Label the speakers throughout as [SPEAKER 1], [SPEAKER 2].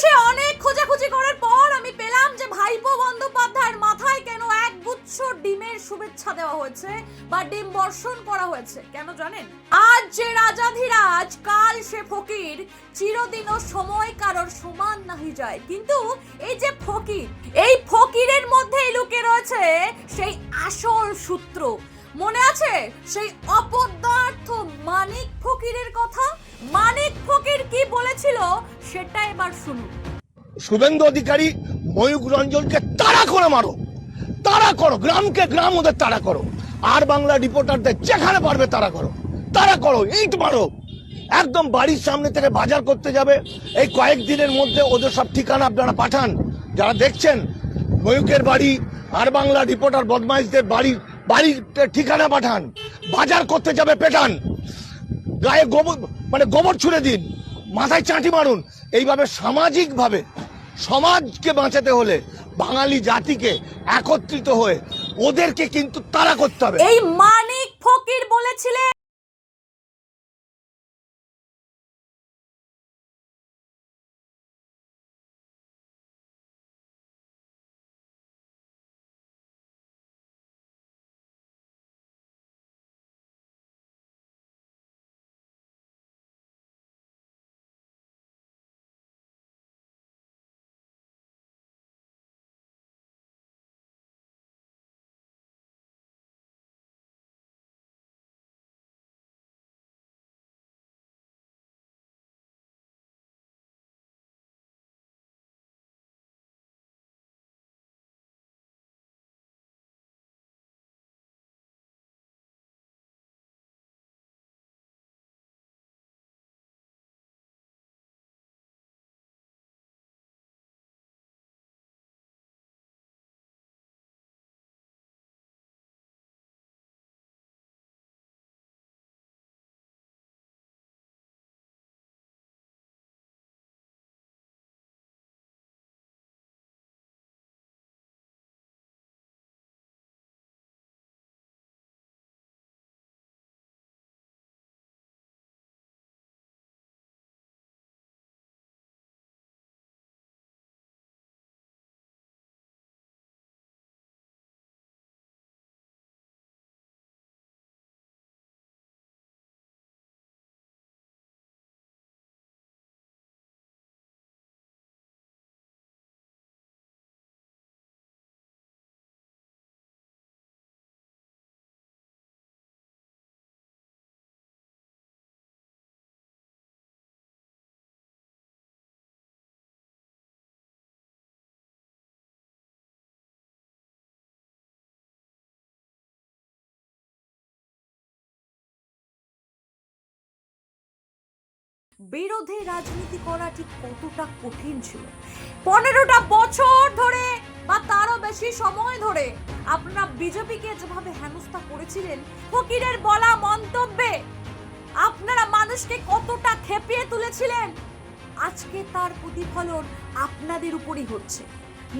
[SPEAKER 1] অবশেষে অনেক খোঁজাখুঁজি করার পর আমি পেলাম যে ভাইপো বন্দ্যোপাধ্যায়ের মাথায় কেন একগুচ্ছ ডিমের শুভেচ্ছা দেওয়া হয়েছে বা ডিম বর্ষণ করা হয়েছে। কেন জানেন? আজ যে রাজাধিরাজ, কাল সে ফকির, চিরদিন ও সময় কারোর সমান নাহি যায়। কিন্তু এই যে ফকির, এই ফকিরের মধ্যেই লুকিয়ে রয়েছে সেই আসল সূত্র। মনে আছে সেই অপদার্থ মানিক ফকিরের কথা? মানিক ফকির কি বলেছিল সেটা এবার শুনুন।
[SPEAKER 2] শুভেন্দু অধিকারী, ময়ূক রঞ্জনকে তাড়া করে মারো, তাড়া করো, গ্রামকে গ্রাম ওদের তাড়া করো, আর বাংলা রিপোর্টারদের যেখানে পারবে তাড়া করো, ইট মারো। একদম বাড়ির সামনে থেকে বাজার করতে যাবে, এই কয়েকদিনের মধ্যে ওদের সব ঠিকানা আপনারা পাঠান। যারা দেখছেন ময়ূকের বাড়ি, আর বাংলা রিপোর্টার বদমাইশদের বাড়ির ঠিকানা পাঠান। বাজার করতে যাবে পেটান, গায়ে গোবর ছুড়ে দিন, মাথায় চাঁটি মারুন। এইভাবে সামাজিকভাবে সমাজকে বাঁচাতে হলে বাঙালি জাতিকে একত্রিত হয়ে ওদেরকে কিন্তু তাড়া করতে হবে।
[SPEAKER 1] এই মানিক ফকির বলেছিলেন বিরোধী রাজনীতি করা ঠিক কতটা কঠিন ছিল। 15টা বছর ধরে বা তারও বেশি সময় ধরে আপনারা বিজেপিকে যেভাবে হেনস্থা করেছিলেন, ফকিরের বলা মন্তব্যে আপনারা মানুষকে কতটা খেপিয়ে তুলেছিলেন, আজকে তার প্রতিফলন আপনাদের উপরই হচ্ছে।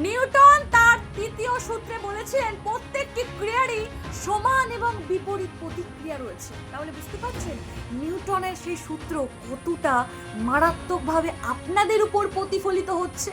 [SPEAKER 1] নিউটন তার তৃতীয় সূত্রে বলেছিলেন প্রত্যেকটি ক্রিয়ারই সমান এবং বিপরীত প্রতিক্রিয়া রয়েছে। তাহলে বুঝতে পারছেন নিউটনের সেই সূত্র কতটা মারাত্মকভাবে আপনাদের উপর প্রতিফলিত হচ্ছে।